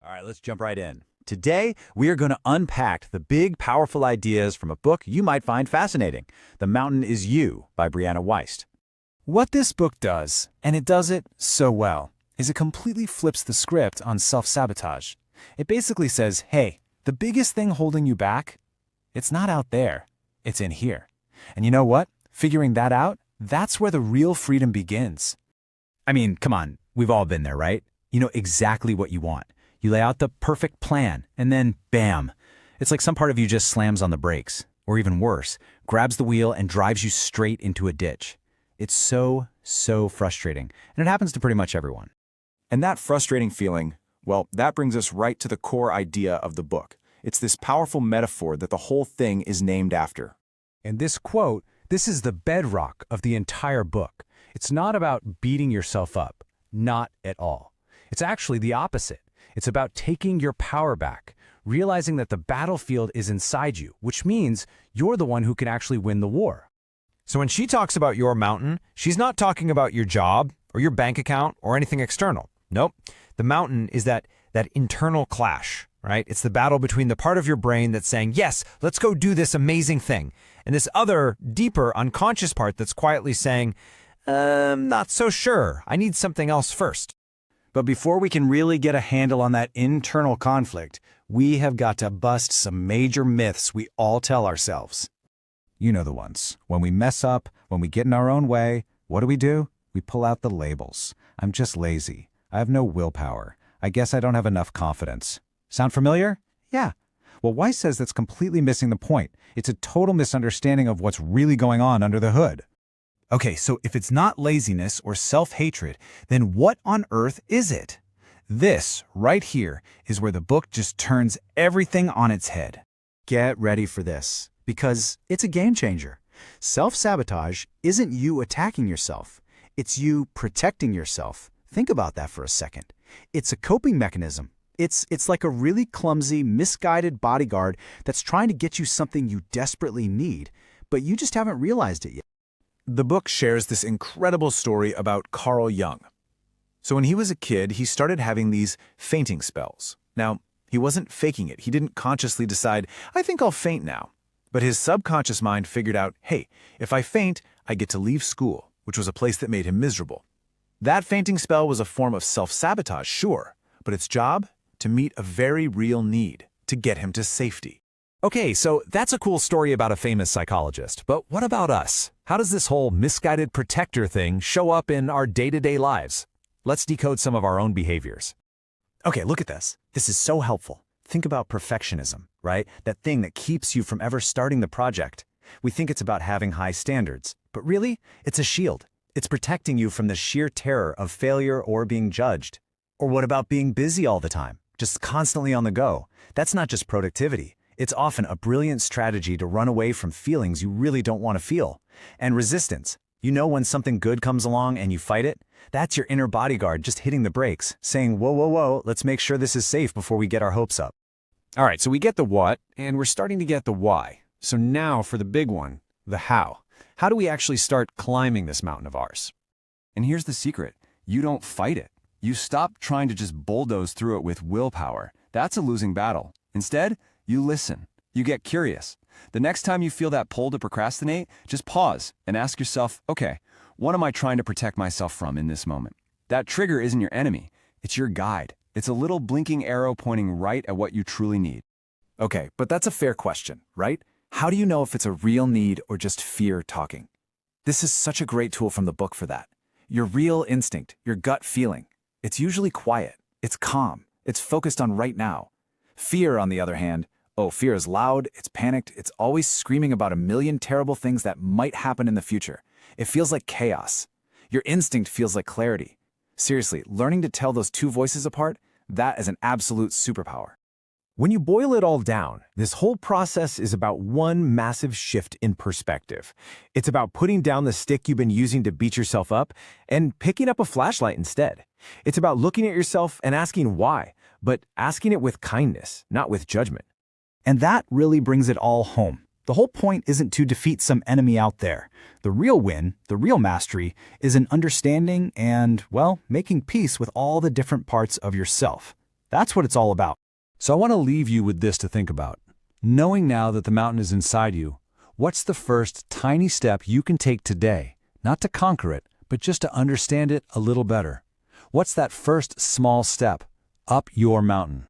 All right, let's jump right in. Today, we are going to unpack the big, powerful ideas from a book you might find fascinating, The Mountain is You by Brianna Wiest. What this book does, and it does it so well, is it completely flips the script on self-sabotage. It basically says, hey, the biggest thing holding you back, it's not out there, it's in here. And you know what? Figuring that out, that's where the real freedom begins. I mean, come on, we've all been there, right? You know exactly what you want. You lay out the perfect plan, and then, bam! It's like some part of you just slams on the brakes, or even worse, grabs the wheel and drives you straight into a ditch. It's so frustrating, and it happens to pretty much everyone. And that frustrating feeling, well, that brings us right to the core idea of the book. It's this powerful metaphor that the whole thing is named after. And this quote, this is the bedrock of the entire book. It's not about beating yourself up. Not at all. It's actually the opposite. It's about taking your power back, realizing that the battlefield is inside you, which means you're the one who can actually win the war. So when she talks about your mountain, she's not talking about your job or your bank account or anything external. Nope. The mountain is that internal clash, right? It's the battle between the part of your brain that's saying, yes, let's go do this amazing thing, and this other, deeper, unconscious part that's quietly saying, not so sure. I need something else first. But before we can really get a handle on that internal conflict, we have got to bust some major myths we all tell ourselves. You know the ones. When we mess up, when we get in our own way, what do? We pull out the labels. I'm just lazy. I have no willpower. I guess I don't have enough confidence. Sound familiar? Yeah. Well, Weiss says that's completely missing the point. It's a total misunderstanding of what's really going on under the hood. Okay, so if it's not laziness or self-hatred, then what on earth is it? This, right here, is where the book just turns everything on its head. Get ready for this, because it's a game changer. Self-sabotage isn't you attacking yourself. It's you protecting yourself. Think about that for a second. It's a coping mechanism. It's like a really clumsy, misguided bodyguard that's trying to get you something you desperately need, but you just haven't realized it yet. The book shares this incredible story about Carl Jung. So when he was a kid, he started having these fainting spells. Now, he wasn't faking it. He didn't consciously decide, I think I'll faint now. But his subconscious mind figured out, hey, if I faint, I get to leave school, which was a place that made him miserable. That fainting spell was a form of self-sabotage, sure, but its job? To meet a very real need, to get him to safety. Okay, so that's a cool story about a famous psychologist, but what about us? How does this whole misguided protector thing show up in our day-to-day lives? Let's decode some of our own behaviors. Okay, look at this. This is so helpful. Think about perfectionism, right? That thing that keeps you from ever starting the project. We think it's about having high standards, but really, it's a shield. It's protecting you from the sheer terror of failure or being judged. Or what about being busy all the time, just constantly on the go? That's not just productivity. It's often a brilliant strategy to run away from feelings you really don't want to feel. And resistance. You know when something good comes along and you fight it? That's your inner bodyguard just hitting the brakes, saying, whoa, let's make sure this is safe before we get our hopes up. All right, so we get the what, and we're starting to get the why. So now for the big one, the how. How do we actually start climbing this mountain of ours? And here's the secret. You don't fight it. You stop trying to just bulldoze through it with willpower. That's a losing battle. Instead, you listen. You get curious. The next time you feel that pull to procrastinate, just pause and ask yourself, okay, what am I trying to protect myself from in this moment? That trigger isn't your enemy. It's your guide. It's a little blinking arrow pointing right at what you truly need. Okay, but that's a fair question, right? How do you know if it's a real need or just fear talking? This is such a great tool from the book for that. Your real instinct, your gut feeling. It's usually quiet. It's calm. It's focused on right now. Fear, on the other hand, fear is loud, it's panicked, it's always screaming about a million terrible things that might happen in the future. It feels like chaos. Your instinct feels like clarity. Seriously, learning to tell those two voices apart, that is an absolute superpower. When you boil it all down, this whole process is about one massive shift in perspective. It's about putting down the stick you've been using to beat yourself up and picking up a flashlight instead. It's about looking at yourself and asking why, but asking it with kindness, not with judgment. And that really brings it all home. The whole point isn't to defeat some enemy out there. The real win, the real mastery, is in understanding and, well, making peace with all the different parts of yourself. That's what it's all about. So I want to leave you with this to think about. Knowing now that the mountain is inside you, what's the first tiny step you can take today, not to conquer it, but just to understand it a little better? What's that first small step up your mountain?